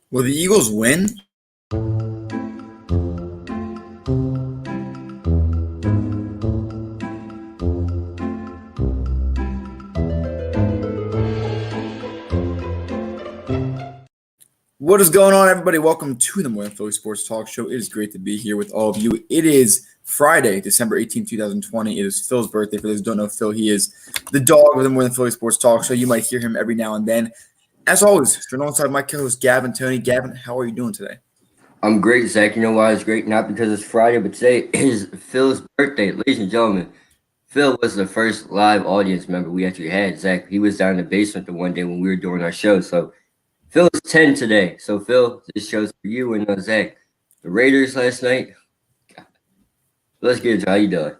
Will the Eagles win? What is going on, everybody? Welcome to the More Than Philly Sports Talk Show. It is great to be here with all of you. It is Friday, December 18th, 2020. It is Phil's birthday. For those who don't know Phil, he is the dog of the More Than Philly Sports Talk Show. You might hear him every now and then. As always, joined alongside my co-host Gavin Tony. Gavin, how are you doing today? I'm great, Zach. You know why it's great? Not because it's Friday, but today is Phil's birthday. Ladies and gentlemen, Phil was the first live audience member we actually had. Zach, he was down in the basement the one day when we were doing our show. So Phil is 10 today. So Phil, this show's for you and Zach. The Raiders last night. Let's get into how you doing.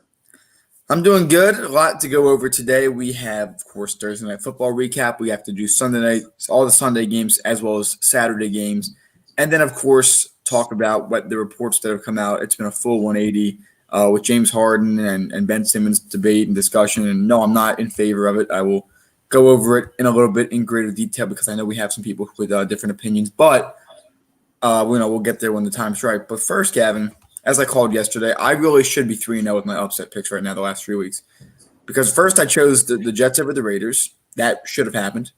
I'm doing good. A lot to go over today. We have, of course, Thursday Night Football recap. We have to do Sunday night, all the Sunday games as well as Saturday games. And then, of course, talk about what the reports that have come out. It's been a full 180 with James Harden and Ben Simmons debate and discussion. And no, I'm not in favor of it. I will go over it in a little bit in greater detail because I know we have some people with different opinions. But we'll get there when the time's right. But first, Gavin, as I called yesterday, I really should be 3-0 with my upset picks right now the last 3 weeks. Because first I chose the Jets over the Raiders. That should have happened.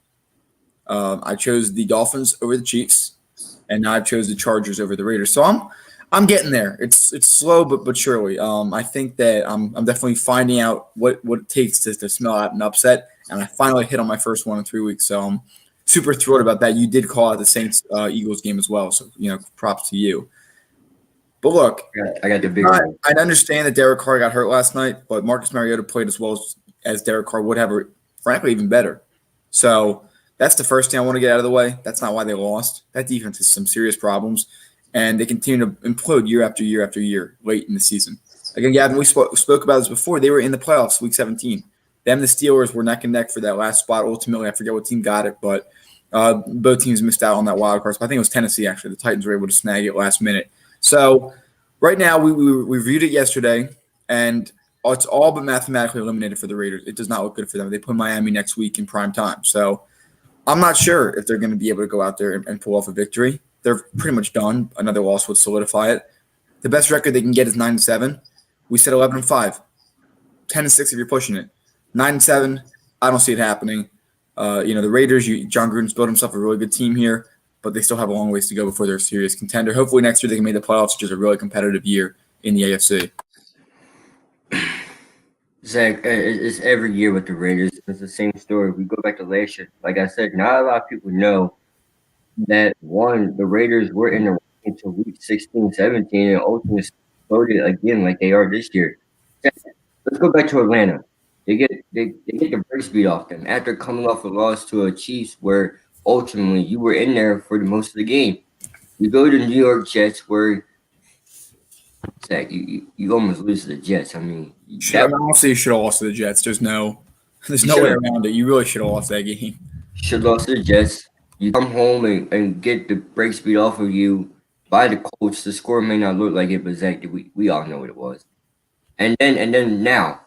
I chose the Dolphins over the Chiefs. And now I've chose the Chargers over the Raiders. So I'm getting there. It's slow but surely. I think that I'm definitely finding out what it takes to smell out an upset. And I finally hit on my first one in 3 weeks. So I'm super thrilled about that. You did call out the Saints Eagles game as well. So, props to you. But look, I got the big one. I understand that Derek Carr got hurt last night, but Marcus Mariota played as well as Derek Carr would have, or frankly, even better. So that's the first thing I want to get out of the way. That's not why they lost. That defense has some serious problems, and they continue to implode year after year after year late in the season. Again, Gavin, we spoke about this before. They were in the playoffs, Week 17. Them, the Steelers, were neck and neck for that last spot. Ultimately, I forget what team got it, but both teams missed out on that wild card spot. I think it was Tennessee, actually. The Titans were able to snag it last minute. So right now, we reviewed it yesterday, and it's all but mathematically eliminated for the Raiders. It does not look good for them. They play Miami next week in prime time. So I'm not sure if they're going to be able to go out there and pull off a victory. They're pretty much done. Another loss would solidify it. The best record they can get is 9-7. We said 11-5. 10-6 if you're pushing it. 9-7, I don't see it happening. The Raiders, John Gruden's built himself a really good team here, but they still have a long ways to go before they're a serious contender. Hopefully next year they can make the playoffs, which is a really competitive year in the AFC. Zach, it's every year with the Raiders. It's the same story. We go back to last year. Like I said, not a lot of people know that, one, the Raiders were in the race until week 16, 17, and ultimately exploded again like they are this year. Let's go back to Atlanta. They get the brakes beat off them after coming off a loss to a Chiefs where ultimately you were in there for the most of the game. You go to the New York Jets where, Zach, you almost lose to the Jets. I mean, Honestly, you should have lost to the Jets. There's no way around it. You really should have lost that game. Should have lost to the Jets. You come home and get the brakes beat off of you by the coach. The score may not look like it, but Zach, we all know what it was. And then now,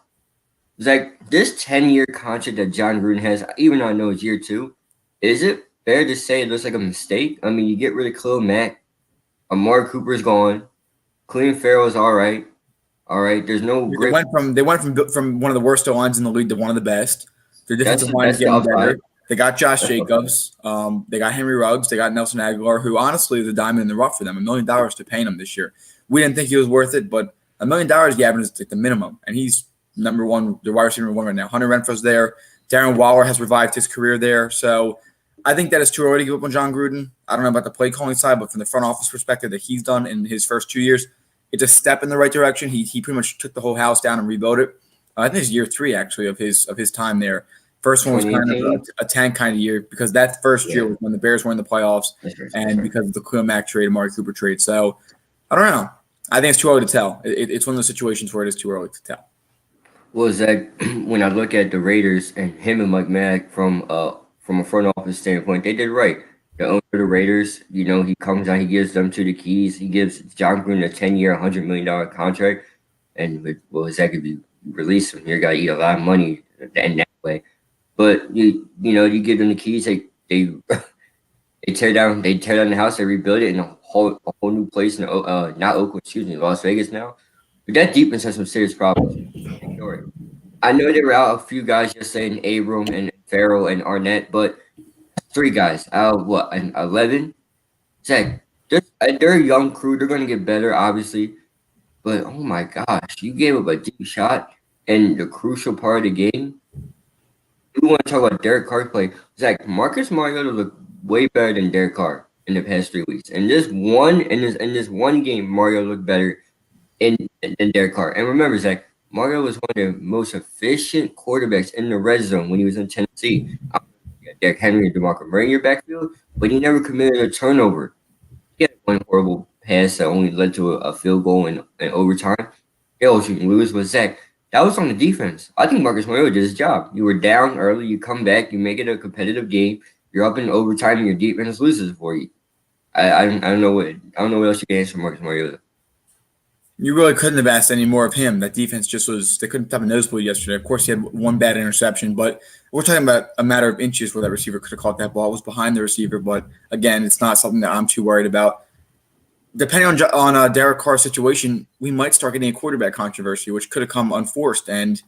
Zach, this 10-year contract that John Gruden has, even though I know it's year 2, is it fair to say it looks like a mistake? I mean, you get rid of Khalil Mack, Amari Cooper's gone, Clelin Ferrell's all right. All right, there's no They great. went from one of the worst lines in the league to one of the best. Their defensive line is getting better. They got Josh Jacobs. They got Henry Ruggs. They got Nelson Aguilar, who honestly is a diamond in the rough for them. $1 million to pay him this year. We didn't think he was worth it, but $1 million, Gavin, is like the minimum, and he's number one, the wide receiver number 1 right now. Hunter Renfro's there. Darren Waller has revived his career there. So I think that it's too early to give up on John Gruden. I don't know about the play calling side, but from the front office perspective that he's done in his first 2 years, it's a step in the right direction. He pretty much took the whole house down and rebuilt it. I think it's year 3 actually of his time there. First one was kind of a tank kind of year because that first year was when the Bears were in the playoffs and because of the Khalil Mack trade, Amari Cooper trade. So I don't know. I think it's too early to tell. It's one of those situations where it is too early to tell. Well, Zach, when I look at the Raiders and him and Mike Mack from a front office standpoint, they did right. The owner of the Raiders, he comes out, he gives them to the keys. He gives John Gruden a 10-year, $100 million contract. And, Zach, if you release him, you're going to eat a lot of money in that way. But, you give them the keys. They They tear down the house, they rebuild it in a whole new place in not Oakland, excuse me, Las Vegas now. But that defense has some serious problems. Ignore it. I know they were out a few guys yesterday in Abram and Farrell and Arnett, but 3 guys out of what, an 11? Zach, they're a young crew. They're going to get better, obviously. But, oh my gosh, you gave up a deep shot in the crucial part of the game. We want to talk about Derek Carr's play. Zach, Marcus Mariota looked way better than Derek Carr in the past 3 weeks. In this one game, Mario looked better than Derek Carr. And remember, Zach, Mario was one of the most efficient quarterbacks in the red zone when he was in Tennessee. Derrick Henry and DeMarco Murray in your backfield, but he never committed a turnover. He had one horrible pass that only led to a field goal in overtime. They always you can lose, but Zach, that was on the defense. I think Marcus Mariota did his job. You were down early, you come back, you make it a competitive game. You're up in overtime, and your defense loses for you. I don't know what else you can answer Marcus Mariota. You really couldn't have asked any more of him. That defense just was – they couldn't have a nosebleed yesterday. Of course, he had one bad interception, but we're talking about a matter of inches where that receiver could have caught that ball. It was behind the receiver, but, again, it's not something that I'm too worried about. Depending on Derek Carr's situation, we might start getting a quarterback controversy, which could have come unforced. And,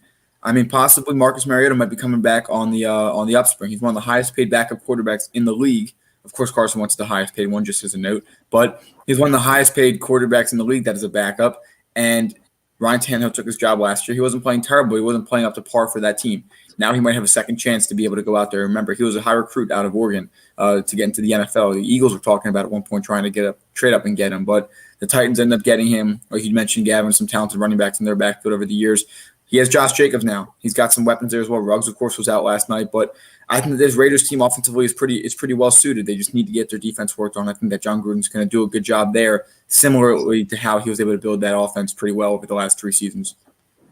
I mean, possibly Marcus Mariota might be coming back on the upspring. He's one of the highest-paid backup quarterbacks in the league. Of course, Carson Wentz is the highest paid one, just as a note. But he's one of the highest paid quarterbacks in the league that is a backup. And Ryan Tannehill took his job last year. He wasn't playing terrible. He wasn't playing up to par for that team. Now he might have a second chance to be able to go out there. Remember, he was a high recruit out of Oregon to get into the NFL. The Eagles were talking about at one point trying to trade up and get him. But the Titans ended up getting him. Like you mentioned, Gavin, some talented running backs in their backfield over the years. He has Josh Jacobs now. He's got some weapons there as well. Ruggs, of course, was out last night. But I think this Raiders team offensively is pretty well suited. They just need to get their defense worked on. I think that John Gruden's going to do a good job there, similarly to how he was able to build that offense pretty well over the last 3 seasons.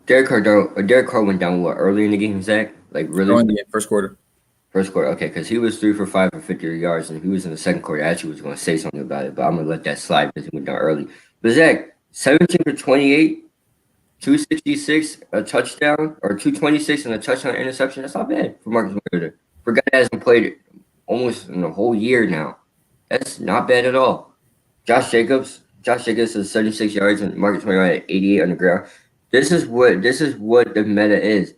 Derek Carr went down early in the game, Zach? Like really? In the first quarter. First quarter, okay, because he was 3 for 5 for 50 yards, and he was in the second quarter. I actually was going to say something about it, but I'm going to let that slide because he went down early. But Zach, 17 for 28, 266, a touchdown, or 226 and a touchdown interception. That's not bad for Marcus Mariota. For a guy that hasn't played almost in a whole year now, that's not bad at all. Josh Jacobs has 76 yards and Marcus Mariota at 88 on the ground. This is what the meta is.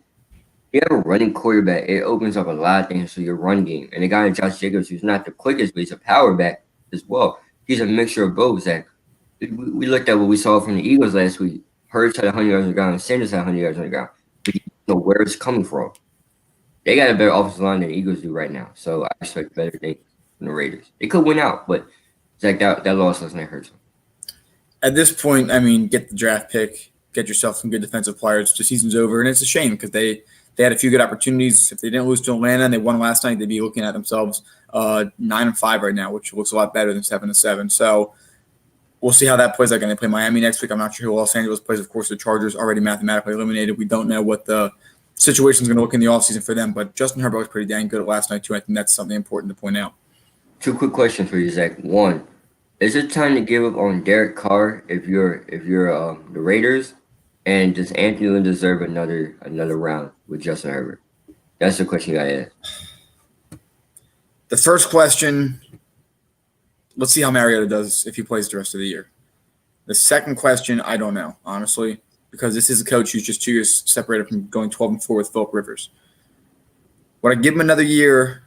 You have a running quarterback, it opens up a lot of things for your run game. And the guy in Josh Jacobs, who's not the quickest, but he's a power back as well. He's a mixture of both, Zach. We looked at what we saw from the Eagles last week. Hurts had 100 yards on the ground, and Sanders had 100 yards on the ground. But you know where it's coming from. They got a better offensive line than the Eagles do right now. So I expect better things from the Raiders. They could win out, but Zach, that loss doesn't hurt them. At this point, I mean, get the draft pick, get yourself some good defensive players. The season's over, and it's a shame because they had a few good opportunities. If they didn't lose to Atlanta and they won last night, they'd be looking at themselves 9-5 right now, which looks a lot better than 7-7. So we'll see how that plays out. They play Miami next week. I'm not sure who Los Angeles plays. Of course, the Chargers already mathematically eliminated. We don't know what the situation is going to look in the offseason for them, but Justin Herbert was pretty dang good last night, too. I think that's something important to point out. 2 quick questions for you, Zach. One, is it time to give up on Derek Carr if you're the Raiders? And does Anthony Lynn deserve another round with Justin Herbert? That's the question you got to ask. The first question, let's see how Mariota does if he plays the rest of the year. The second question, I don't know, honestly, because this is a coach who's just 2 years separated from going 12-4 with Philip Rivers. Would I give him another year?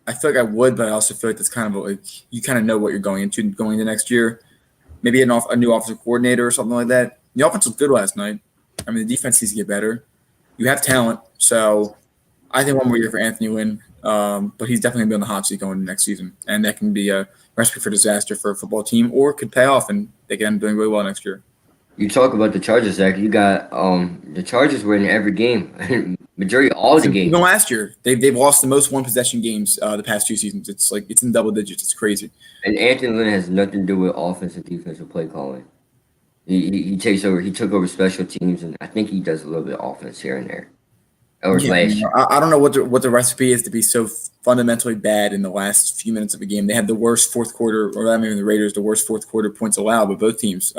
I feel like I would, but I also feel like that's kind of like you kind of know what you're going into next year. Maybe a new offensive coordinator or something like that. The offense was good last night. I mean, the defense needs to get better. You have talent, so I think one more year for Anthony Lynn, but he's definitely going to be on the hot seat going into next season, and that can be a recipe for disaster for a football team, or could pay off, and they can end up doing really well next year. You talk about the Chargers, Zach. You got the Chargers were in every game, majority of all the games. Even last year, they've lost the most one-possession games the past 2 seasons. It's in double digits. It's crazy. And Anthony Lynn has nothing to do with offense and defensive play calling. He takes over. He took over special teams, and I think he does a little bit of offense here and there. I don't know what the recipe is to be so fundamentally bad in the last few minutes of a game. They had the worst fourth quarter, or I mean the Raiders, the worst fourth quarter points allowed, but both teams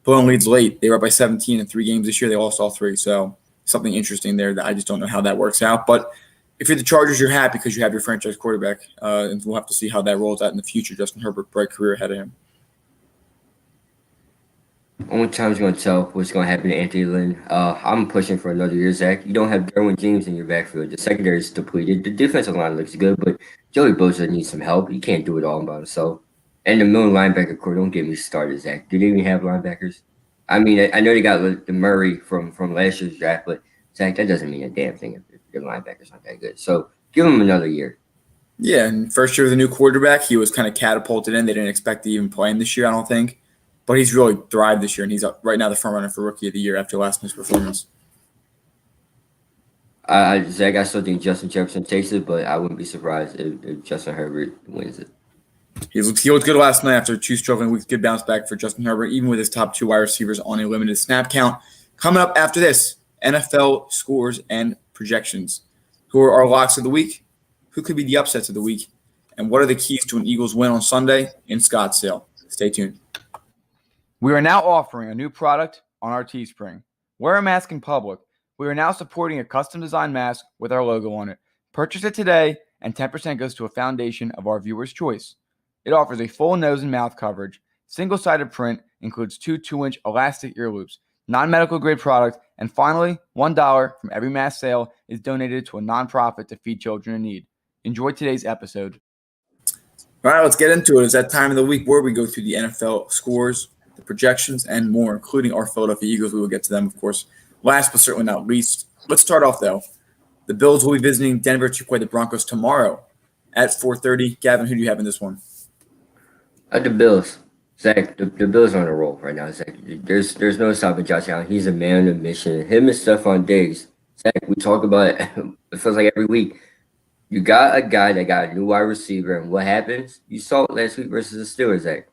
blowing leads late. They were up by 17 in 3 games this year. They lost all 3, so something interesting there that I just don't know how that works out. But if you're the Chargers, you're happy because you have your franchise quarterback, and we'll have to see how that rolls out in the future. Justin Herbert, bright career ahead of him. Only time's going to tell what's going to happen to Anthony Lynn. I'm pushing for another year, Zach. You don't have Derwin James in your backfield. The secondary is depleted. The defensive line looks good, but Joey Bosa needs some help. He can't do it all by himself. And the middle linebacker core, don't get me started, Zach. Do they even have linebackers? I mean, I know they got the Murray from last year's draft, but Zach, that doesn't mean a damn thing if your linebackers aren't that good. So give him another year. Yeah, and first year with a new quarterback, he was kind of catapulted in. They didn't expect to even play him this year, I don't think. But he's really thrived this year, and he's right now the front runner for Rookie of the Year after last night's performance. Zach, I still think Justin Jefferson takes it, but I wouldn't be surprised if Justin Herbert wins it. He looked good last night after 2 struggling weeks. Good bounce back for Justin Herbert, even with his top 2 wide receivers on a limited snap count. Coming up after this, NFL scores and projections. Who are our locks of the week? Who could be the upsets of the week? And what are the keys to an Eagles win on Sunday in Scottsdale? Stay tuned. We are now offering a new product on our Teespring. Wear a mask in public. We are now supporting a custom-designed mask with our logo on it. Purchase it today, and 10% goes to a foundation of our viewers' choice. It offers a full nose and mouth coverage, single-sided print, includes 2 2-inch elastic ear loops, non-medical grade product, and finally, $1 from every mask sale is donated to a nonprofit to feed children in need. Enjoy today's episode. All right, let's get into it. It's that time of the week where we go through the NFL scores, the projections, and more, including our Philadelphia Eagles. We will get to them, of course, last but certainly not least. Let's start off, though. The Bills will be visiting Denver to play the Broncos tomorrow at 4:30. Gavin, who do you have in this one? The Bills. Zach, the Bills are on a roll right now, Zach. There's no stopping Josh Allen. He's a man of mission. Him and Stephon Diggs. Zach, we talk about it. It feels like every week. You got a guy that got a new wide receiver, and what happens? You saw it last week versus the Steelers, Zach.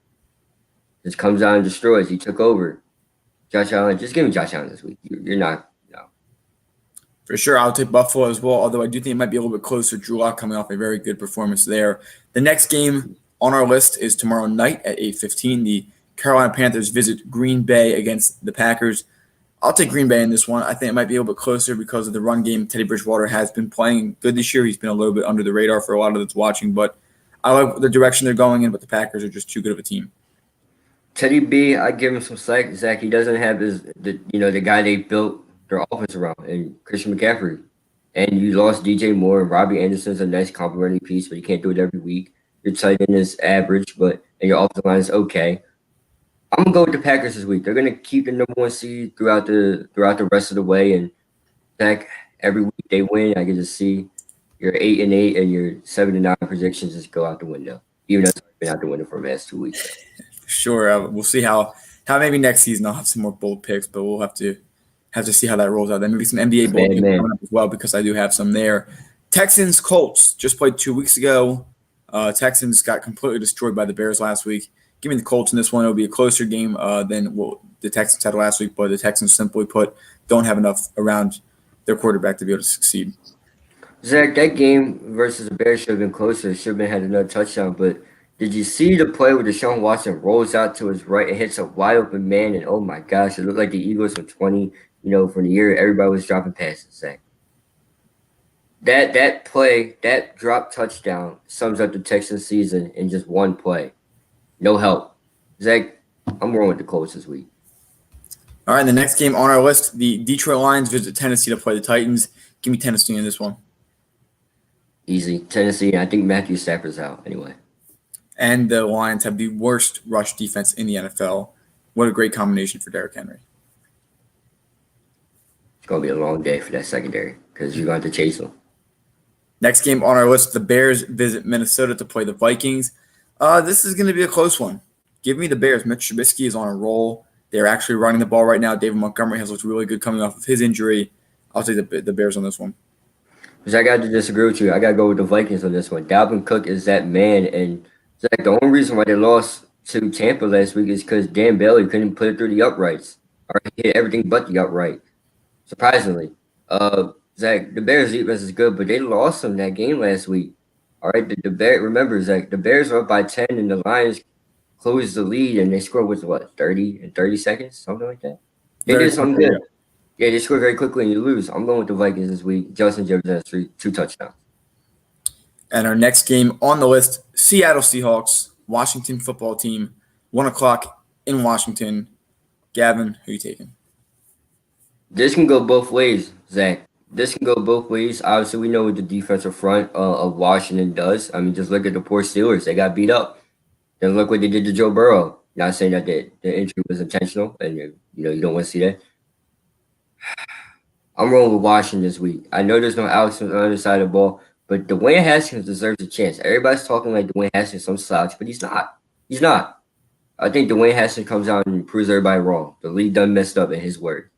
Just comes out and destroys. He took over. Josh Allen, just give me Josh Allen this week. You're not, no. For sure, I'll take Buffalo as well, although I do think it might be a little bit closer. Drew Lock coming off a very good performance there. The next game on our list is tomorrow night at 8:15. The Carolina Panthers visit Green Bay against the Packers. I'll take Green Bay in this one. I think it might be a little bit closer because of the run game. Teddy Bridgewater has been playing good this year. He's been a little bit under the radar for a lot of those watching, but I like the direction they're going in, but the Packers are just too good of a team. Teddy B, I give him some slack. Zach, he doesn't have the guy they built their offense around, and Christian McCaffrey. And you lost DJ Moore, and Robbie Anderson's a nice complementary piece, but you can't do it every week. Your tight end is average, and your offensive line is okay. I'm gonna go with the Packers this week. They're gonna keep the number 1 seed throughout the rest of the way, and Zach, every week they win. I get to see your 8-8 and your 7-9 predictions just go out the window, even though it's been out the window for the last 2 weeks. Sure, we'll see how maybe next season I'll have some more bold picks, but we'll have to see how that rolls out. Then maybe some NBA bold picks coming up as well because I do have some there. Texans Colts just played 2 weeks ago. Texans got completely destroyed by the Bears last week. Give me the Colts in this one. It'll be a closer game than what the Texans had last week, but the Texans, simply put, don't have enough around their quarterback to be able to succeed. Zach, that game versus the Bears should have been closer. Should have been had another touchdown, but did you see the play where Deshaun Watson rolls out to his right and hits a wide open man? And oh my gosh, it looked like the Eagles were 20, for the year. Everybody was dropping passes, Zach. That play, that drop touchdown sums up the Texans season in just one play. No help. Zach, I'm rolling with the Colts this week. All right, the next game on our list, the Detroit Lions visit Tennessee to play the Titans. Give me Tennessee in this one. Easy. Tennessee, I think Matthew Stafford's out anyway. And the Lions have the worst rush defense in the NFL. What a great combination for Derrick Henry. It's going to be a long day for that secondary because you're going to have to chase them. Next game on our list, the Bears visit Minnesota to play the Vikings. This is going to be a close one. Give me the Bears. Mitch Trubisky is on a roll. They're actually running the ball right now. David Montgomery has looked really good coming off of his injury. I'll take the Bears on this one. Because I got to disagree with you. I got to go with the Vikings on this one. Dalvin Cook is that man. And Zach, the only reason why they lost to Tampa last week is because Dan Bailey couldn't put it through the uprights. Or he hit everything but the upright. Surprisingly. Zach, the Bears defense is good, but they lost them that game last week. All right, remember, Zach, the Bears were up by 10 and the Lions closed the lead and they scored with 30 in 30 seconds, something like that. They did something good. Yeah, they score very quickly and you lose. I'm going with the Vikings this week. Justin Jefferson has two touchdowns. And our next game on the list, Seattle Seahawks, Washington football team, 1 o'clock in Washington. Gavin, who are you taking? This can go both ways, Zach. This can go both ways. Obviously, we know what the defensive front of Washington does. I mean, just look at the poor Steelers. They got beat up. Then look what they did to Joe Burrow. Not saying that the injury was intentional, and you don't want to see that. I'm rolling with Washington this week. I know there's no Alex on the other side of the ball, but Dwayne Haskins deserves a chance. Everybody's talking like Dwayne Haskins some slouch, but he's not. He's not. I think Dwayne Haskins comes out and proves everybody wrong. The league done messed up in his word.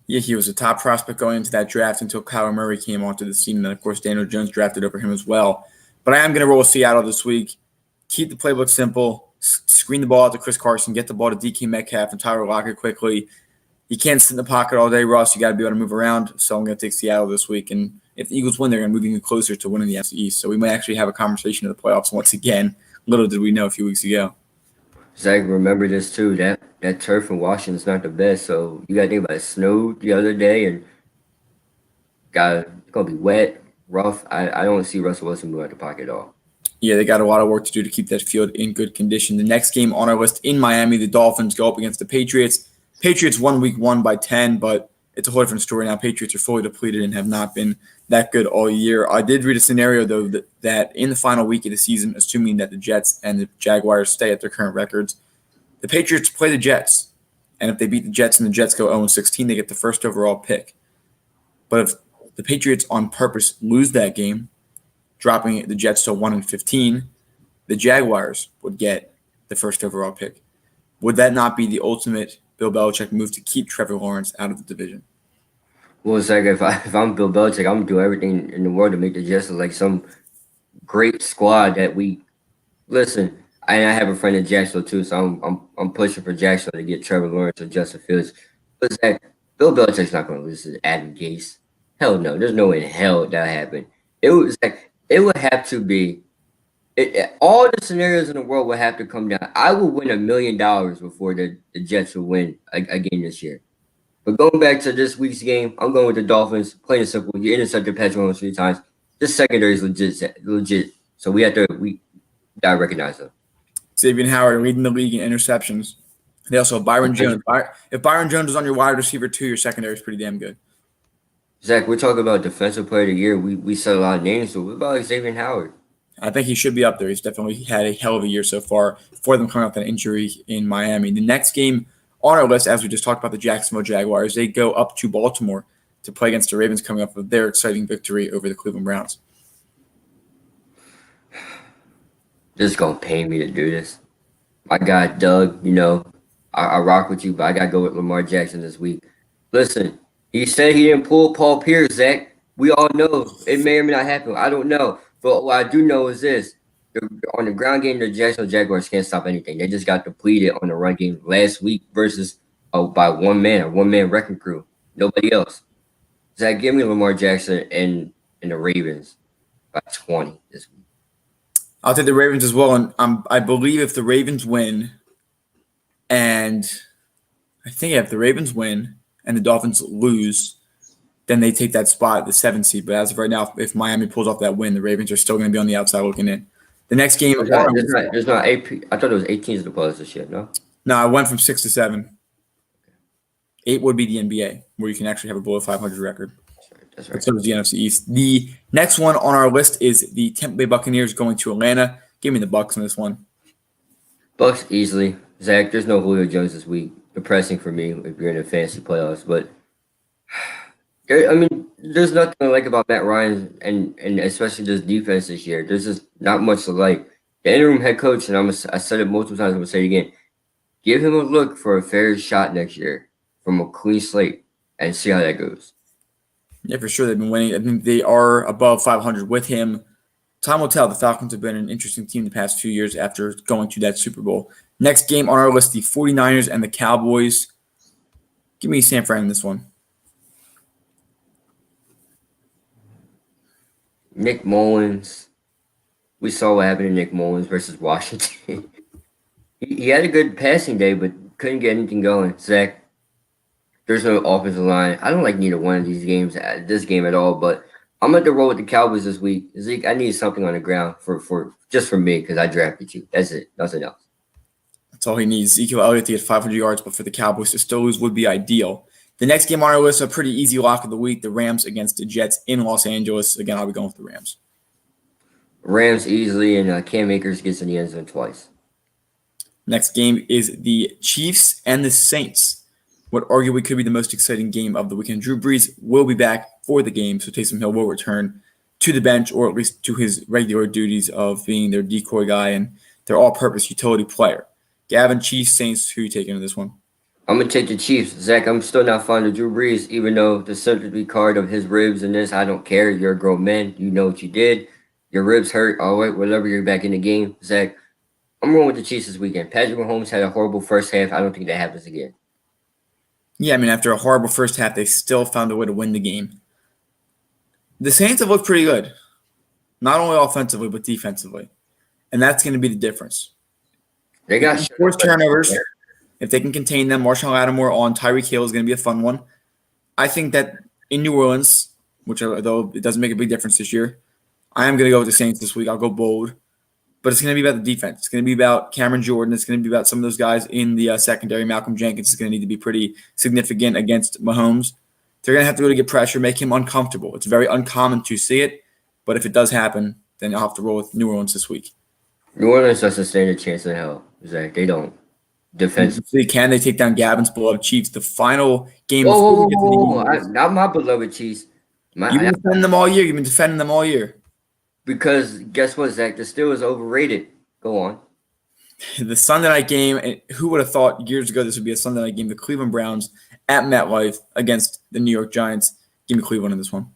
Yeah, he was a top prospect going into that draft until Kyler Murray came onto the scene. And then, of course, Daniel Jones drafted over him as well. But I am going to roll with Seattle this week. Keep the playbook simple. Screen the ball out to Chris Carson. Get the ball to DK Metcalf and Tyler Lockett quickly. You can't sit in the pocket all day, Ross. You got to be able to move around. So I'm going to take Seattle this week. And if the Eagles win, they're going to move even closer to winning the NFC East. So we might actually have a conversation of the playoffs once again. Little did we know a few weeks ago. Zach, remember this too. That turf in Washington's not the best. So you got to think about it. It snowed the other day and it's gonna be wet, rough. I don't see Russell Wilson moving out the pocket at all. Yeah, they got a lot of work to do to keep that field in good condition. The next game on our list in Miami, the Dolphins go up against the Patriots. Patriots won week 1 by 10, but it's a whole different story now. Patriots are fully depleted and have not been that good all year. I did read a scenario, though, that in the final week of the season, assuming that the Jets and the Jaguars stay at their current records, the Patriots play the Jets. And if they beat the Jets and the Jets go 0-16, they get the first overall pick. But if the Patriots on purpose lose that game, dropping the Jets to 1-15, the Jaguars would get the first overall pick. Would that not be the ultimate Bill Belichick move to keep Trevor Lawrence out of the division? Well, Zach, if I'm Bill Belichick, I'm gonna do everything in the world to make the Jets look like some great squad that we listen. I have a friend in Jacksonville too, so I'm pushing for Jacksonville to get Trevor Lawrence or Justin Fields. But Zach, Bill Belichick's not going to lose to Adam Gase. Hell no, there's no way in hell that happened. It would have to be. All the scenarios in the world would have to come down. I would win $1 million before the Jets would win a game this year. But going back to this week's game, I'm going with the Dolphins. Plain and simple, you intercepted Patrick Mahomes 3 times. This secondary is legit. So we gotta recognize them. Xavier Howard leading the league in interceptions. They also have Byron Jones. If Byron Jones is on your wide receiver too, your secondary is pretty damn good. Zach, we're talking about defensive player of the year. We said a lot of names, but what about Xavier Howard? I think he should be up there. He's definitely had a hell of a year so far for them coming off that injury in Miami. The next game on our list, as we just talked about the Jacksonville Jaguars, they go up to Baltimore to play against the Ravens coming up with their exciting victory over the Cleveland Browns. This is going to pain me to do this. My guy, Doug, I rock with you, but I got to go with Lamar Jackson this week. Listen, he said he didn't pull Paul Pierce, Zach. We all know it may or may not happen. I don't know. But what I do know is this. On the ground game, the Jacksonville Jaguars can't stop anything. They just got depleted on the run game last week versus by one man wrecking crew. Nobody else. Zach, give me Lamar Jackson and the Ravens by 20 this week. I'll take the Ravens as well. And I believe if the Ravens win and the Dolphins lose, then they take that spot, the 7th seed. But as of right now, if Miami pulls off that win, the Ravens are still going to be on the outside looking in. The next game. There's not 8. I thought it was 8 teams in the playoffs this year, no? No, I went from 6 to 7. 8 would be the NBA, where you can actually have a below 500 record. That's right. So is the NFC East. The next one on our list is the Tampa Bay Buccaneers going to Atlanta. Give me the Bucs in this one. Bucks easily. Zach, there's no Julio Jones this week. Depressing for me if you're in the fantasy playoffs, but there's nothing I like about Matt Ryan and especially this defense this year. There's just not much to like. The interim head coach, and I said it multiple times, I'm gonna say it again. Give him a look for a fair shot next year from a clean slate and see how that goes. Yeah, for sure. They've been winning. I think they are above 500 with him. Time will tell. The Falcons have been an interesting team the past few years after going to that Super Bowl. Next game on our list, the 49ers and the Cowboys. Give me San Fran in this one. Nick Mullins. We saw what happened to Nick Mullins versus Washington. he had a good passing day, but couldn't get anything going. Zach, There's no offensive line. I don't like neither one of these games at this game at all, but I'm going to roll with the Cowboys this week. Zeke, I need something on the ground for just for me because I drafted you. That's it. Nothing else. That's all he needs. Ezekiel Elliott to get 500 yards, but for the Cowboys to still lose would be ideal. The next game on our list, a pretty easy lock of the week, the Rams against the Jets in Los Angeles. Again, I'll be going with the Rams. Rams easily, and Cam Akers gets in the end zone twice. Next game is the Chiefs and the Saints. What arguably could be the most exciting game of the weekend. Drew Brees will be back for the game, so Taysom Hill will return to the bench, or at least to his regular duties of being their decoy guy and their all-purpose utility player. Gavin, Chiefs, Saints, who are you taking in this one? I'm going to take the Chiefs. Zach, I'm still not fond of Drew Brees, even though the sympathy card of his ribs and this, I don't care. You're a grown man. You know what you did. Your ribs hurt. All right, whatever, you're back in the game. Zach, I'm going with the Chiefs this weekend. Patrick Mahomes had a horrible first half. I don't think that happens again. Yeah, I mean, after a horrible first half, they still found a way to win the game. The Saints have looked pretty good, not only offensively, but defensively. And that's going to be the difference. They got forced turnovers. If they can contain them, Marshall Lattimore on Tyreek Hill is going to be a fun one. I think that in New Orleans, which although it doesn't make a big difference this year, I am going to go with the Saints this week. I'll go bold. But it's going to be about the defense. It's going to be about Cameron Jordan. It's going to be about some of those guys in the secondary. Malcolm Jenkins is going to need to be pretty significant against Mahomes. They're going to have to really get pressure, make him uncomfortable. It's very uncommon to see it, but if it does happen, then you'll have to roll with New Orleans this week. New Orleans doesn't stand a chance in hell. Zach, they don't. Defensively. Can they take down Gavin's beloved Chiefs? The final game. Not my beloved Chiefs. You've been defending them all year. You've been defending them all year. Because guess what, Zach? The Steelers overrated. Go on. The Sunday night game, and who would have thought years ago this would be a Sunday night game? The Cleveland Browns at MetLife against the New York Giants. Give me Cleveland in this one.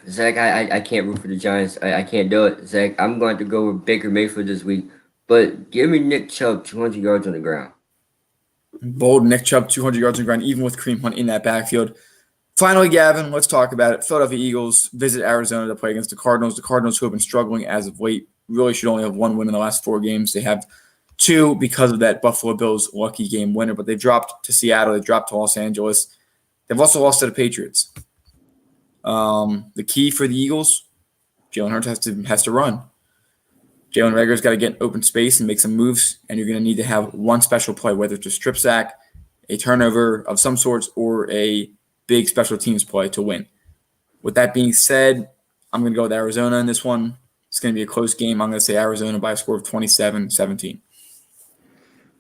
Zach, I can't root for the Giants. I can't do it. Zach, I'm going to go with Baker Mayfield this week. But give me Nick Chubb 200 yards on the ground. Bold Nick Chubb 200 yards on the ground, even with Kareem Hunt in that backfield. Finally, Gavin, let's talk about it. Philadelphia Eagles visit Arizona to play against the Cardinals. The Cardinals, who have been struggling as of late, really should only have one win in the last 4 games. They have 2 because of that Buffalo Bills lucky game winner, but they dropped to Seattle. They dropped to Los Angeles. They've also lost to the Patriots. The key for the Eagles, Jalen Hurts has to run. Jalen Reagor's got to get open space and make some moves, and you're going to need to have one special play, whether it's a strip sack, a turnover of some sorts, or a big special teams play to win. With that being said, I'm going to go with Arizona in this one. It's going to be a close game. I'm going to say Arizona by a score of 27-17.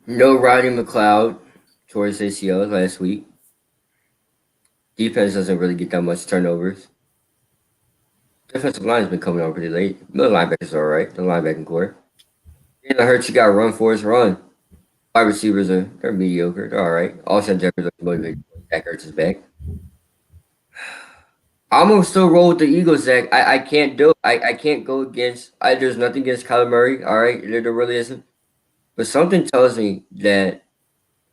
No Rodney McLeod towards ACL last week. Defense doesn't really get that much turnovers. Defensive line has been coming on pretty late. Middle linebackers are all right. The linebacking core. Jalen Hurts, you got to run for his run. Wide receivers they're mediocre. They're all right. Alshon Jeffrey looks motivated. Zach Ertz is back. I'm gonna still roll with the Eagles, Zach. I can't do it. I can't go against. There's nothing against Kyler Murray. All right, there really isn't. But something tells me that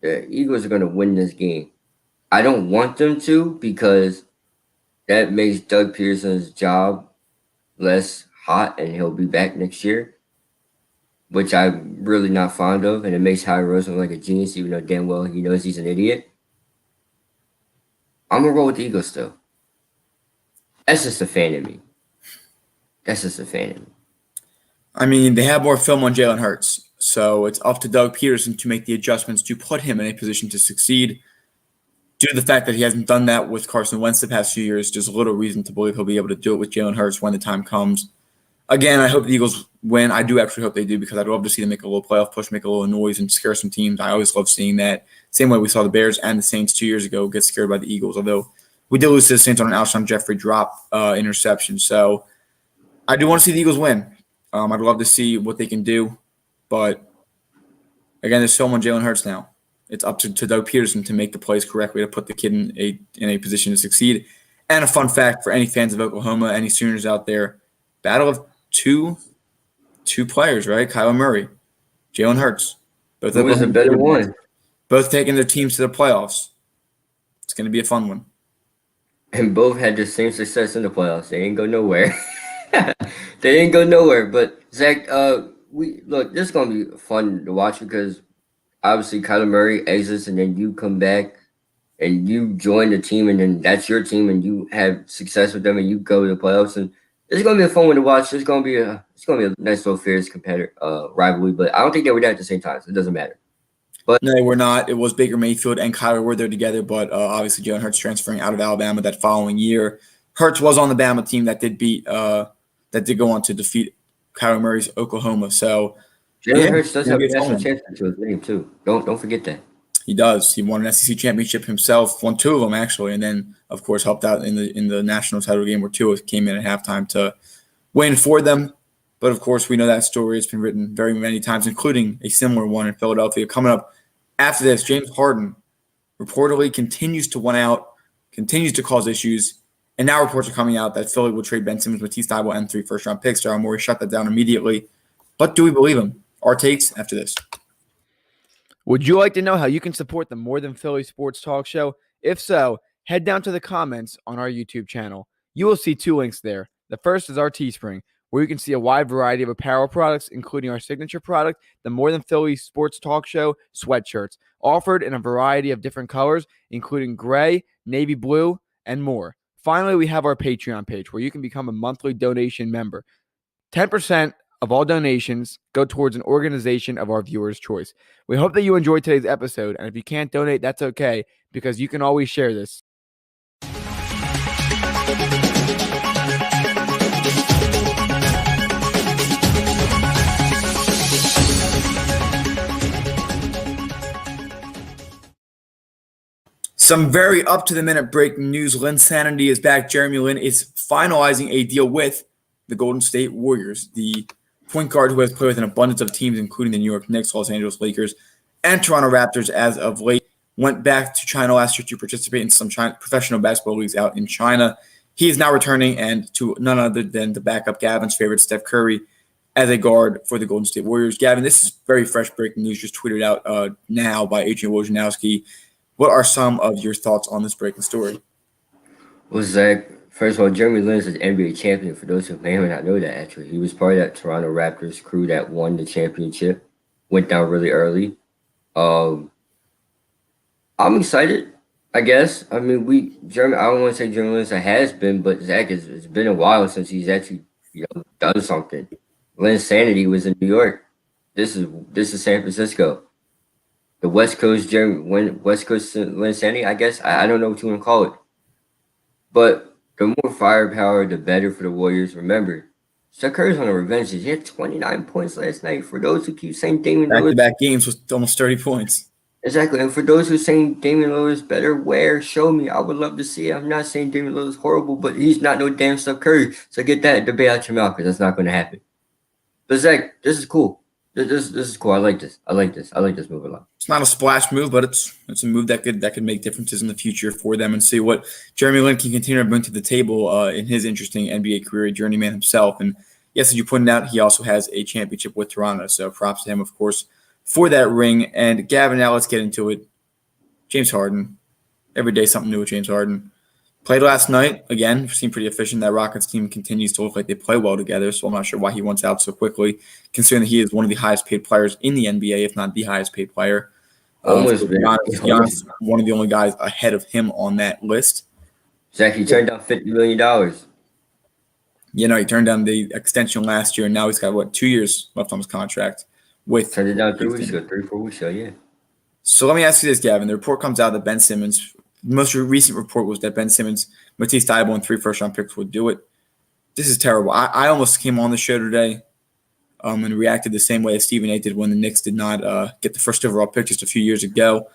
the Eagles are gonna win this game. I don't want them to because that makes Doug Peterson's job less hot, and he'll be back next year, which I'm really not fond of, and it makes Howie Roseman like a genius, even though damn well he knows he's an idiot. I'm gonna roll with the Eagles still. That's just a fan of me. I mean, they have more film on Jalen Hurts, so it's up to Doug Peterson to make the adjustments to put him in a position to succeed. Due to the fact that he hasn't done that with Carson Wentz the past few years, there's little reason to believe he'll be able to do it with Jalen Hurts when the time comes. Again, I hope the Eagles win. I do actually hope they do because I'd love to see them make a little playoff push, make a little noise, and scare some teams. I always love seeing that. Same way we saw the Bears and the Saints 2 years ago get scared by the Eagles, although we did lose to the Saints on an Alshon Jeffrey drop interception. So I do want to see the Eagles win. I'd love to see what they can do. But, again, there's film on Jalen Hurts now. It's up to Doug Peterson to make the plays correctly to put the kid in a position to succeed. And a fun fact for any fans of Oklahoma, any Sooners out there, battle of two players, right? Kyler Murray, Jalen Hurts. Who was the better one? Both taking their teams to the playoffs. It's going to be a fun one. And both had the same success in the playoffs. They ain't go nowhere. They ain't go nowhere. But Zach, this is gonna be fun to watch because obviously Kyler Murray exits and then you come back and you join the team, and then that's your team, and you have success with them, and you go to the playoffs, and it's gonna be a fun one to watch. It's gonna be a nice little fierce competitor rivalry, but I don't think they were there at the same time, so it doesn't matter. But No, they were not. It was Baker Mayfield and Kyler were there together, but obviously Jalen Hurts transferring out of Alabama that following year. Hurts was on the Bama team that did go on to defeat Kyler Murray's Oklahoma. So Jalen yeah, Hurts does gonna have be a a fun national one. championship to his name too. Don't forget that. He does. He won an SEC championship himself, won two of them actually, and then of course helped out in the national title game where Tua came in at halftime to win for them. But of course, we know that story has been written very many times, including a similar one in Philadelphia. Coming up after this, James Harden reportedly continues to one out, continues to cause issues, and now reports are coming out that Philly will trade Ben Simmons, Matisse Thybulle, and 3 first-round picks. Daryl Morey shut that down immediately. But do we believe him? Our takes after this. Would you like to know how you can support the More Than Philly Sports Talk Show? If so, head down to the comments on our YouTube channel. You will see 2 links there. The first is our Teespring, where you can see a wide variety of apparel products, including our signature product, the More Than Philly Sports Talk Show sweatshirts, offered in a variety of different colors, including gray, navy blue, and more. Finally, we have our Patreon page, where you can become a monthly donation member. 10% of all donations go towards an organization of our viewers' choice. We hope that you enjoyed today's episode, and if you can't donate, that's okay, because you can always share this. Some very up-to-the-minute breaking news. Lynn Sanity is back. Jeremy Lin is finalizing a deal with the Golden State Warriors. The point guard who has played with an abundance of teams, including the New York Knicks, Los Angeles Lakers, and Toronto Raptors as of late, went back to China last year to participate in some professional basketball leagues out in China. He is now returning, and to none other than the backup Gavin's favorite, Steph Curry, as a guard for the Golden State Warriors. Gavin, this is very fresh breaking news, just tweeted out now by Adrian Wojnarowski. What are some of your thoughts on this breaking story? Well, Zach, first of all, Jeremy Lin is an NBA champion. For those who may or may not know that, actually, he was part of that Toronto Raptors crew that won the championship. Went down really early. I'm excited, I guess. I mean, I don't want to say Jeremy Lin has been, but Zach, it's been a while since he's actually done something. Lin Sanity was in New York. This is San Francisco. The West Coast Lin Sanity, I guess. I don't know what you want to call it. But the more firepower, the better for the Warriors. Remember, Steph Curry's on a revenge. He had 29 points last night. For those who keep saying Damian Lillard, back-to-back games with almost 30 points. Exactly. And for those who are saying Damian Lillard's better, where? Show me. I would love to see it. I'm not saying Damian Lillard's horrible, but he's not no damn Steph Curry. So get that debate out your mouth, because that's not going to happen. But Zach, this is cool. This is cool. I like this. I like this move a lot. It's not a splash move, but it's a move that could make differences in the future for them, and see what Jeremy Lin can continue to bring to the table in his interesting NBA career, journeyman himself. And yes, as you pointed out, he also has a championship with Toronto, so props to him, of course, for that ring. And Gavin, now let's get into it. James Harden. Every day something new with James Harden. Played last night. Again, seemed pretty efficient. That Rockets team continues to look like they play well together, so I'm not sure why he wants out so quickly, considering that he is one of the highest paid players in the NBA, if not the highest paid player. Giannis, one of the only guys ahead of him on that list. Zach, he turned down $50 million. He turned down the extension last year, and now he's got, 2 years left on his contract. Turned it down 3 weeks ago, 3-4 weeks ago, yeah. So let me ask you this, Gavin. The report comes out that Ben Simmons, the most recent report was that Ben Simmons, Matisse Thybulle, and 3 first-round picks would do it. This is terrible. I almost came on the show today and reacted the same way as Stephen A. did when the Knicks did not get the first overall pick just a few years ago.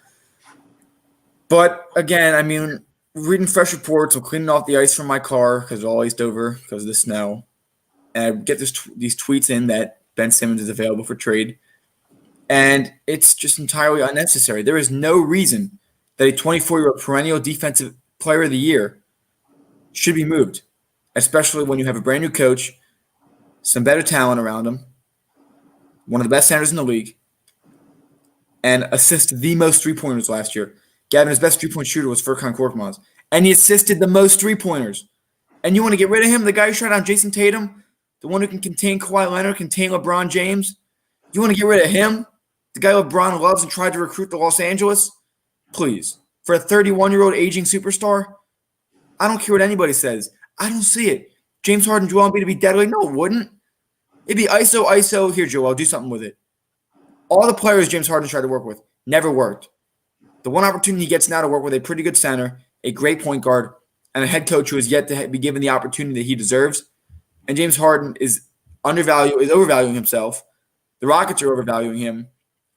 But, again, I mean, reading fresh reports, I'm cleaning off the ice from my car because it's all iced over because of the snow. And I get these tweets in that Ben Simmons is available for trade. And it's just entirely unnecessary. There is no reason that a 24-year-old perennial defensive player of the year should be moved, especially when you have a brand new coach, some better talent around him, one of the best centers in the league, and assisted the most three-pointers last year. Gavin, his best three-point shooter was Furkan Korkmaz, and he assisted the most three-pointers. And you want to get rid of him, the guy who shot down Jason Tatum, the one who can contain Kawhi Leonard, contain LeBron James? You want to get rid of him, the guy LeBron loves and tried to recruit to Los Angeles? Please. for a 31-year-old aging superstar? I don't care what anybody says. I don't see it. James Harden, Joel Embiid to be deadly? No, it wouldn't. It'd be ISO. Here, Joel, do something with it. All the players James Harden tried to work with never worked. The one opportunity he gets now to work with a pretty good center, a great point guard, and a head coach who has yet to be given the opportunity that he deserves. And James Harden is overvaluing himself. The Rockets are overvaluing him.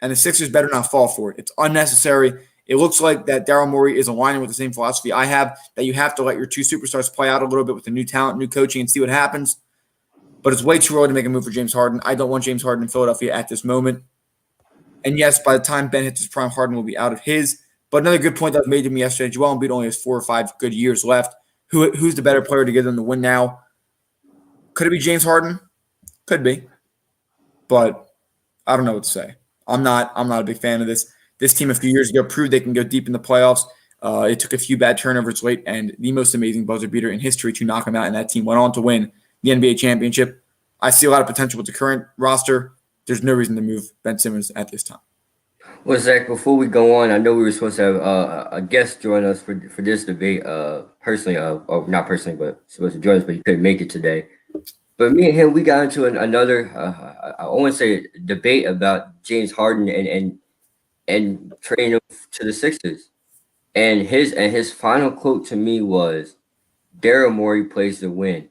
And the Sixers better not fall for it. It's unnecessary. It looks like that Daryl Morey is aligning with the same philosophy I have, that you have to let your two superstars play out a little bit with the new talent, new coaching, and see what happens. But it's way too early to make a move for James Harden. I don't want James Harden in Philadelphia at this moment. And yes, by the time Ben hits his prime, Harden will be out of his. But another good point that was made to me yesterday, Joel Embiid only has 4 or 5 good years left. Who's the better player to give them the win now? Could it be James Harden? Could be. But I don't know what to say. I'm not a big fan of this. This team a few years ago proved they can go deep in the playoffs. It took a few bad turnovers late and the most amazing buzzer beater in history to knock them out, and that team went on to win the NBA championship. I see a lot of potential with the current roster. There's no reason to move Ben Simmons at this time. Well, Zach, before we go on, I know we were supposed to have a guest join us for this debate. Personally, or not personally, but supposed to join us, but he couldn't make it today. But me and him, we got into another, I want to say, debate about James Harden and trading him to the Sixers. And his final quote to me was, "Daryl Morey plays to win."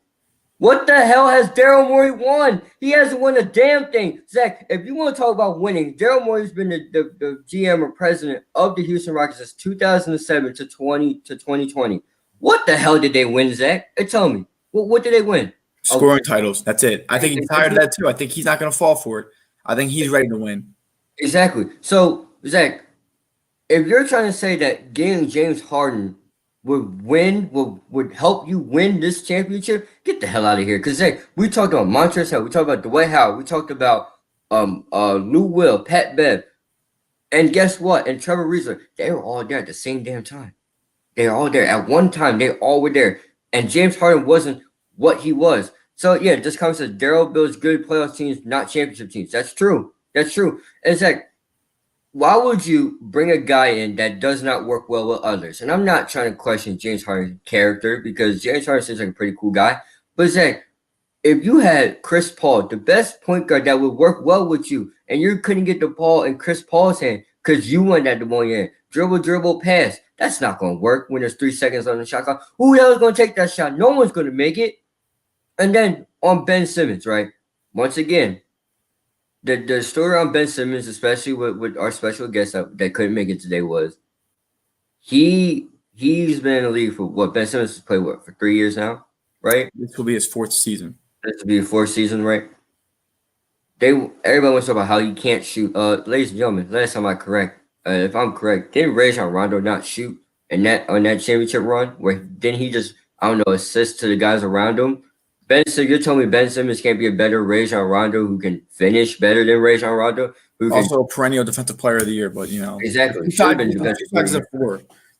What the hell has Daryl Morey won? He hasn't won a damn thing. Zach, if you want to talk about winning, Daryl Morey's been the GM or president of the Houston Rockets since 2007 to 2020. What the hell did they win, Zach? Tell me. What did they win? Scoring titles. That's it. I think he's tired of that too. I think he's not going to fall for it. I think he's ready to win. Exactly. So, Zach, if you're trying to say that getting James Harden would help you win this championship, get the hell out of here. Because Zach, we talked about Montrezl, we talked about Dwight Howard, we talked about Lou Will, Pat Bev, and guess what? And Trevor Ariza, they were all there at the same damn time. They were all there at one time. They all were there, and James Harden wasn't what he was. So yeah, this comes to Daryl builds good playoff teams, not championship teams. That's true. And it's like, why would you bring a guy in that does not work well with others? And I'm not trying to question James Harden's character, because James Harden seems like a pretty cool guy. But Zach, if you had Chris Paul, the best point guard that would work well with you, and you couldn't get the ball in Chris Paul's hand because you wanted that the ball in your hand, dribble, pass, that's not going to work when there's 3 seconds on the shot clock. Who the hell is going to take that shot? No one's going to make it. And then on Ben Simmons, right? Once again, the story on Ben Simmons, especially with our special guest that couldn't make it today, was he's been in the league for what? Ben Simmons has played for 3 years now, right? This will be his 4th season. This will be his 4th season, right? Everybody wants to talk about how you can't shoot. Ladies and gentlemen, last time if I'm correct, didn't Rajon Rondo not shoot on that championship run? Where didn't he just, I don't know, assist to the guys around him? You're telling me Ben Simmons can't be a better Rajon Rondo who can finish better than Rajon Rondo? Also a perennial defensive player of the year, but exactly. He's been the best.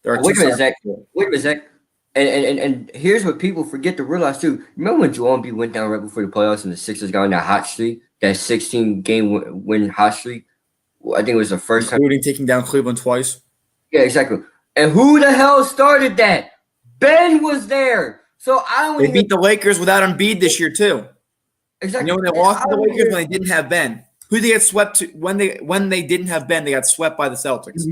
Wait a minute, Zach. And here's what people forget to realize too. Remember when Joel Embiid went down right before the playoffs and the Sixers got on that hot streak, that 16-game win hot streak? I think it was the first time. Including taking down Cleveland twice. Yeah, exactly. And who the hell started that? Ben was there. So they beat the Lakers without Embiid this year too. Exactly. When they lost to the Lakers when they didn't have Ben. Who they get swept to when they didn't have Ben? They got swept by the Celtics.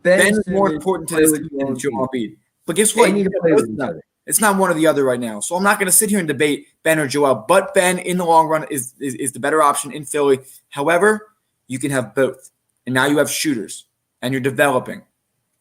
Ben is more important to this team than Joel Embiid. But guess what? It's not one or the other right now. So I'm not going to sit here and debate Ben or Joel. But Ben, in the long run, is the better option in Philly. However, you can have both, and now you have shooters, and you're developing.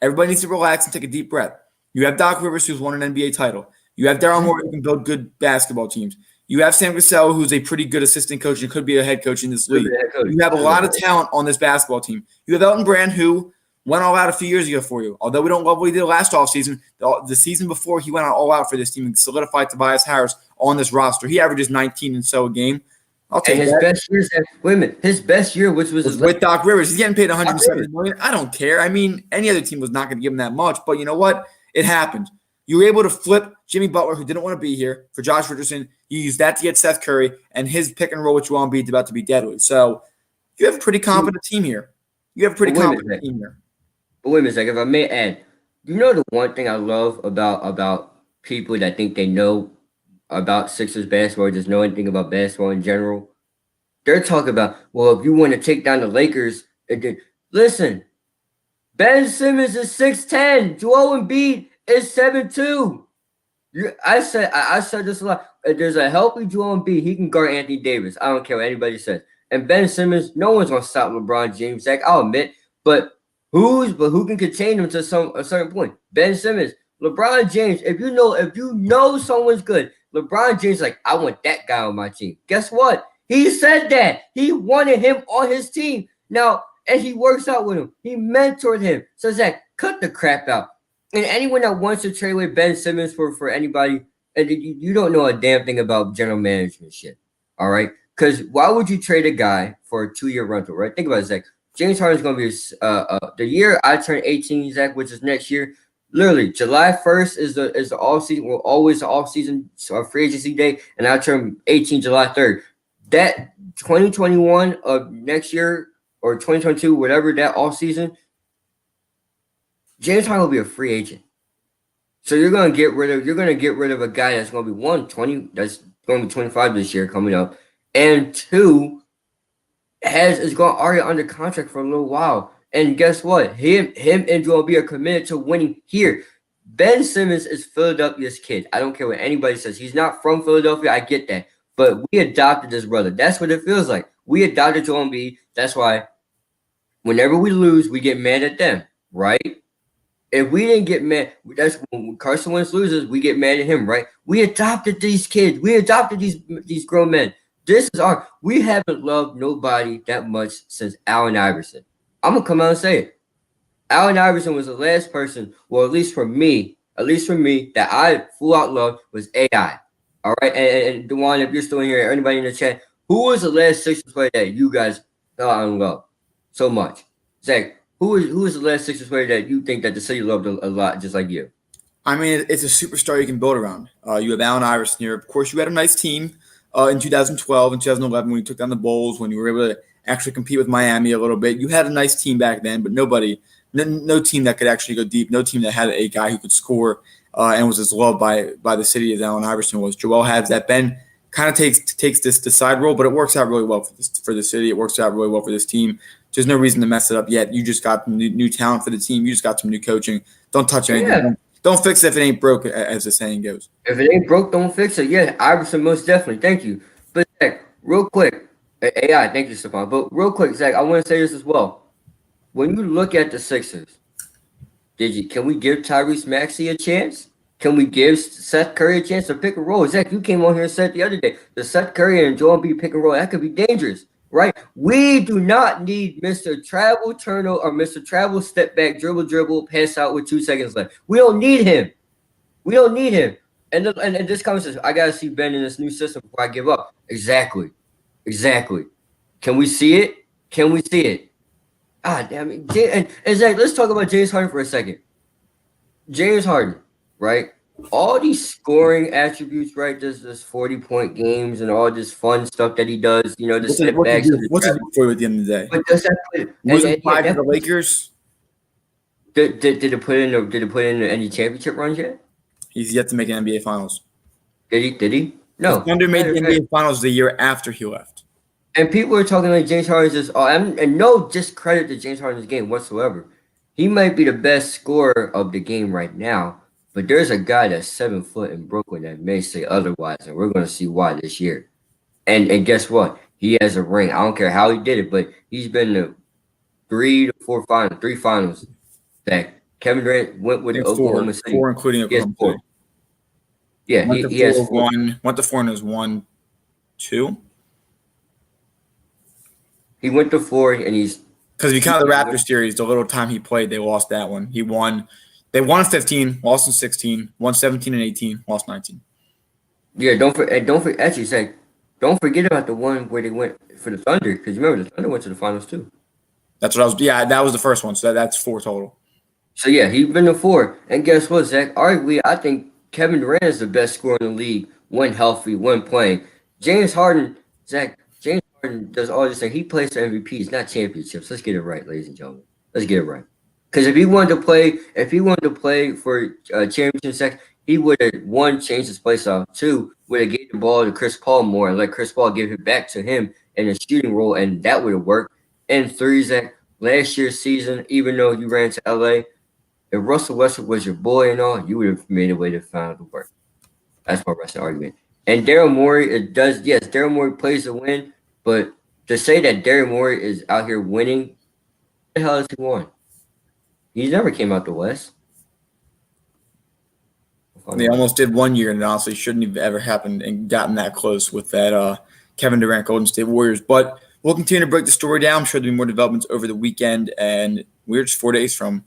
Everybody needs to relax and take a deep breath. You have Doc Rivers, who's won an NBA title. You have Daryl Morey, who can build good basketball teams. You have Sam Cassell, who's a pretty good assistant coach and could be a head coach in this league. You have a lot of talent on this basketball team. You have Elton Brand, who went all out a few years ago for you. Although we don't love what he did last offseason, the season before he went all out for this team and solidified Tobias Harris on this roster. He averages 19 and so a game. I'll take his best year. Wait a minute, his best year, which was with Doc Rivers. He's getting paid $170 million. I don't care. I mean, any other team was not going to give him that much. But you know what? It happened. You were able to flip Jimmy Butler, who didn't want to be here, for Josh Richardson. You used that to get Seth Curry, and his pick and roll with Joel Embiid is about to be deadly. So you have a pretty competent team here. But wait a minute, Zach, if I may add, You know the one thing I love about people that think they know about Sixers basketball, or just know anything about basketball in general. They're talking about, well, if you want to take down the Lakers, listen, Ben Simmons is 6'10", Joel Embiid is 7'2". I said this a lot. If there's a healthy Joel Embiid, he can guard Anthony Davis. I don't care what anybody says. And Ben Simmons, no one's gonna stop LeBron James. Zach, I'll admit, but who can contain him to a certain point? Ben Simmons, LeBron James. If you know someone's good, LeBron James like, I want that guy on my team. Guess what? He said that he wanted him on his team. Now, and he works out with him. He mentored him. So Zach, cut the crap out. And anyone that wants to trade with Ben Simmons for anybody, and you don't know a damn thing about general management shit, all right? Because why would you trade a guy for a 2-year rental, right? Think about it, Zach. James Harden's going to be the year I turn 18, Zach, which is next year. Literally, July 1st is the off season. Well, always the off season free agency day, and I turn 18 July 3rd. That 2021 of next year or 2022, whatever that off season, James Harden will be a free agent. So you're gonna get rid of a guy that's gonna be 120, that's gonna be 25 this year coming up, and two is going already under contract for a little while. And guess what? Him and Joel Embiid are committed to winning here. Ben Simmons is Philadelphia's kid. I don't care what anybody says. He's not from Philadelphia. I get that. But we adopted this brother. That's what it feels like. We adopted Joel Embiid. That's why whenever we lose, we get mad at them, right? If we didn't get mad, that's when Carson Wentz loses, we get mad at him, right? We adopted these kids. We adopted these grown men. We haven't loved nobody that much since Allen Iverson. I'm going to come out and say it. Allen Iverson was the last person, well, at least for me, that I full out loved was AI. All right? And DeJuan, if you're still in here, anybody in the chat, who was the last Sixers player that you guys thought and loved so much? Zach, who is the last Sixers player that you think that the city loved a lot, just like you? I mean, it's a superstar you can build around. You have Allen Iverson here. Of course, you had a nice team in 2012 and 2011 when you took down the Bulls, when you were able to actually compete with Miami a little bit. You had a nice team back then, but no team that could actually go deep, no team that had a guy who could score and was as loved by the city as Allen Iverson was. Joel has that. Ben kind of takes this side role, but it works out really well for the city. It works out really well for this team. There's no reason to mess it up yet. You just got new talent for the team. You just got some new coaching. Don't touch anything. Yeah. Don't fix it if it ain't broke, as the saying goes. If it ain't broke, don't fix it. Yeah, Iverson, most definitely. Thank you. But Zach, real quick, AI, thank you, Stephon. But real quick, Zach, I want to say this as well. When you look at the Sixers, can we give Tyrese Maxey a chance? Can we give Seth Curry a chance to pick and roll? Zach, you came on here and said the other day, the Seth Curry and Joel Embiid pick and roll, that could be dangerous. Right? We do not need Mr. Travel Turtle or Mr. Travel step back, dribble, pass out with 2 seconds left. We don't need him. And this conversation, I got to see Ben in this new system before I give up. Exactly. Can we see it? Ah, damn it. And Zach, let's talk about James Harden for a second. James Harden, right? All these scoring attributes, right? This 40-point games and all this fun stuff that he does, the step backs. What's it for you at the end of the day? But does that play? Was it applied to the Lakers? Did it put in any championship runs yet? He's yet to make an NBA Finals. Did he? No. The Thunder made the NBA Finals the year after he left. And people are talking like James Harden's just and no discredit to James Harden's game whatsoever. He might be the best scorer of the game right now. But there's a guy that's 7 foot in Brooklyn that may say otherwise, and we're going to see why this year. And guess what? He has a ring. I don't care how he did it, but he's been to 3 finals. That Kevin Durant went with Oklahoma City. 4 including Oklahoma City. Yeah, he has 4. Went to 4 and has won 2. He went to 4 and he's because if you count the Raptors series, the little time he played, they lost that one. He won. They won 15, lost in 16, won 17 and 18, lost 19. Yeah, don't forget about the one where they went for the Thunder, because remember the Thunder went to the finals too. That's what that was the first one, so that's 4 total. So yeah, he's been to 4. And guess what, Zach? Arguably, I think Kevin Durant is the best scorer in the league when healthy, when playing. James Harden does all this thing. He plays for MVPs, not championships. Let's get it right, ladies and gentlemen. Let's get it right. Because if he wanted to play for championship sex, he would have one changed his play style. Two, would have gave the ball to Chris Paul more and let Chris Paul give it back to him in a shooting role, and that would have worked. And three, Zach, last year's season, even though you ran to LA, if Russell Westbrook was your boy and all, you would have made a way to find the work. That's my wrestling argument. And Daryl Morey, Daryl Morey plays to win, but to say that Daryl Morey is out here winning, what the hell has he won? He never came out the West. They almost did one year, and it honestly shouldn't have ever happened and gotten that close with that Kevin Durant Golden State Warriors. But we'll continue to break the story down. I'm sure there'll be more developments over the weekend, and we're just 4 days from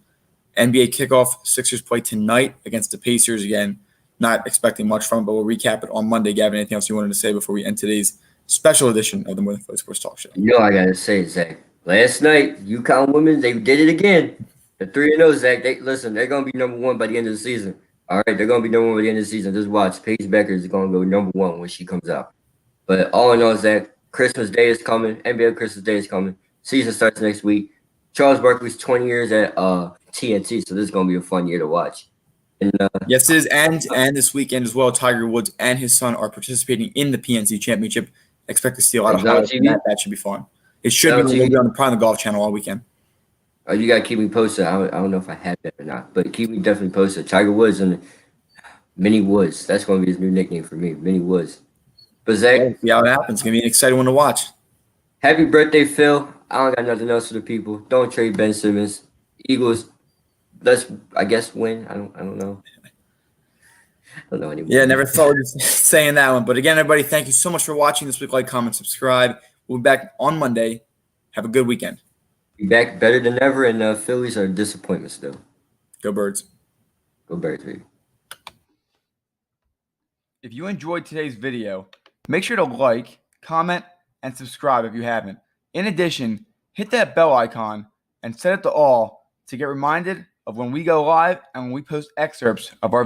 NBA kickoff. Sixers play tonight against the Pacers. Again, not expecting much from it, but we'll recap it on Monday. Gavin, anything else you wanted to say before we end today's special edition of the More Than Philly Sports Talk Show? You know I got to say, Zach, last night, UConn women, they did it again. The 3-0, Zach, they're going to be number one by the end of the season. All right, they're going to be number one by the end of the season. Just watch. Paige Becker is going to go number one when she comes out. But all in all, Zach, Christmas Day is coming. NBA Christmas Day is coming. Season starts next week. Charles Barkley's 20 years at TNT, so this is going to be a fun year to watch. And, yes, it is. And this weekend as well, Tiger Woods and his son are participating in the PNC Championship. Expect to see a lot of highlights from that. That should be fun. It should be on the Prime Golf Channel all weekend. You got to keep me posted. I don't know if I have that or not, but keep me definitely posted. Tiger Woods and Mini Woods. That's going to be his new nickname for me, Mini Woods. But Zach, see how it happens. It's going to be an exciting one to watch. Happy birthday, Phil. I don't got nothing else for the people. Don't trade Ben Simmons. Eagles, let's, I guess, win. I don't know. I don't know anymore. Yeah, never thought of saying that one. But again, everybody, thank you so much for watching this week. Like, comment, subscribe. We'll be back on Monday. Have a good weekend. Be back better than ever, and Phillies are a disappointment still. Go Birds. Go Birds, baby. If you enjoyed today's video, make sure to like, comment, and subscribe if you haven't. In addition, hit that bell icon and set it to all to get reminded of when we go live and when we post excerpts of our